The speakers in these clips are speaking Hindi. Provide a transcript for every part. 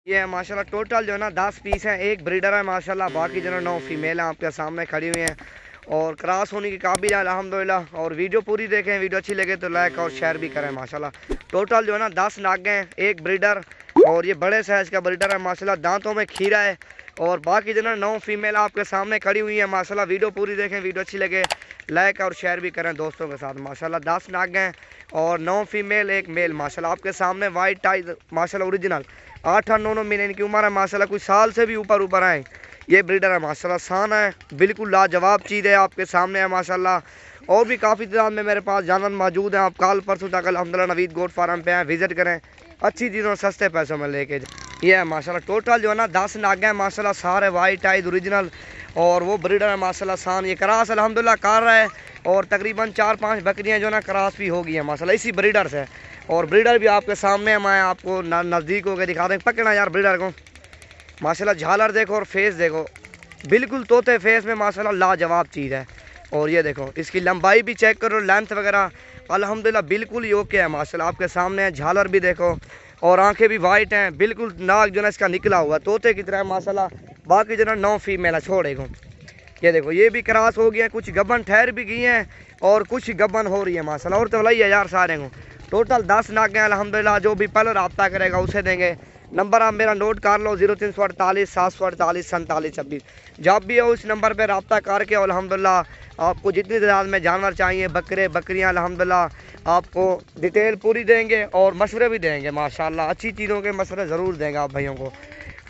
ये है माशाल्लाह टोटल जो है ना 10 पीस हैं, एक ब्रीडर है माशाल्लाह, बाकी जो है 9 फीमेल हैं आपके सामने खड़ी हुई हैं और क्रॉस होने की काबिल है अल्हम्दुलिल्लाह। और वीडियो पूरी देखें, वीडियो अच्छी लगे तो लाइक और शेयर भी करें माशाल्लाह। टोटल जो है ना 10 नागे हैं, एक ब्रीडर और ये बड़े साइज़ का ब्रीडर है माशाल्लाह, दांतों में खीरा है और बाकी जो है 9 फीमेल आपके सामने खड़ी हुई है माशाल्लाह। वीडियो पूरी देखें, वीडियो अच्छी लगे लाइक और शेयर भी करें दोस्तों के साथ माशाल्लाह। 10 नाग हैं और 9 फीमेल एक मेल माशाल्लाह आपके सामने। वाइट टाइज माशाल्लाह ओरिजिनल 8-9 महीने की उम्र है माशाल्लाह, कुछ साल से भी ऊपर आए ये ब्रीडर है माशाल्लाह। शान है बिल्कुल लाजवाब चीज़ है आपके सामने है माशाल्लाह। और भी काफ़ी तादाद में मेरे पास जानवर मौजूद हैं, आप कल परसों तक अल्हम्दुलिल्लाह नवीद गोट फार्म पे हैं, विजिट करें, अच्छी चीज़ों सस्ते पैसों में लेके ये है माशाल्लाह। टोटल जो है ना 10 नागे हैं माशाल्लाह, सारे वाइट आइज ओरिजिनल और वो ब्रीडर है माशाल्लाह। शान ये क्रॉस अल्हम्दुलिल्लाह कर रहा है और तकरीबन 4-5 बकरियां जो है ना क्रॉस भी हो गई हैं माशाल्लाह इसी ब्रीडर से। और ब्रीडर भी आपके सामने है, मैं आपको नज़दीक होकर दिखा दें, पकड़ना यार ब्रीडर को माशाल्लाह। झालर देखो और फेस देखो, बिल्कुल तोते फेस में माशाल्लाह लाजवाब चीज़ है। और ये देखो इसकी लंबाई भी चेक करो, लेंथ वगैरह अल्हम्दुलिल्लाह बिल्कुल ही ओके है माशाल्लाह आपके सामने है। झालर भी देखो और आंखें भी वाइट हैं, बिल्कुल नाक जो है इसका निकला हुआ तोते की तरह माशाल्लाह। बाकी जो है 9 फीमेल है छोड़ेगा। ये देखो ये भी क्रॉस हो गया, कुछ गबन ठहर भी गई हैं और कुछ गबन हो रही है माशाल्लाह। और तो भलाई है यार सारे को टोटल 10 नागे हैं अल्हम्दुलिल्लाह। जो भी पहले रब्ता करेगा उसे देंगे। नंबर आप मेरा नोट कर लो 0348 748 47 26। जब भी हो उस नंबर पर रब्ता करके अल्हम्दुलिल्लाह आपको जितनी तादाद में जानवर चाहिए, बकरे बकरियां अल्हम्दुलिल्लाह आपको डिटेल पूरी देंगे और मशवरे भी देंगे माशाल्लाह। अच्छी चीज़ों के मशवरे ज़रूर देंगे आप भाइयों को।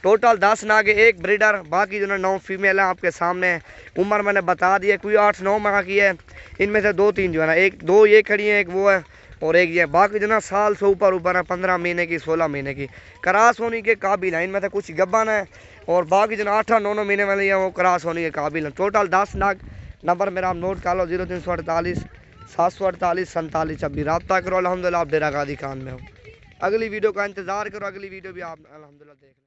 टोटल 10 नागे एक ब्रीडर, बाकी जो है 9 फीमेल हैं आपके सामने। उम्र मैंने बता दी है, कोई 8-9 माह की है, इनमें से 2-3 जो है ना, 1-2 ये खड़ी हैं, एक वो है और एक ये। बाकी जो ना साल से ऊपर है, 15 महीने की 16 महीने की क्रॉस होने के काबिल है। इनमें से कुछ गब्बन है और बाकी जो 8-9 महीने वाली है वो क्रॉस होने के काबिल है। टोटल 10 नाग। नंबर मेरा आप नोट कर लो 0348 748 47 26। रब्ता करो अल्हम्दुलिल्लाह आप डेरा गादी खान में हो। अगली वीडियो का इंतज़ार करो, अगली वीडियो भी आप अल्हम्दुलिल्लाह देख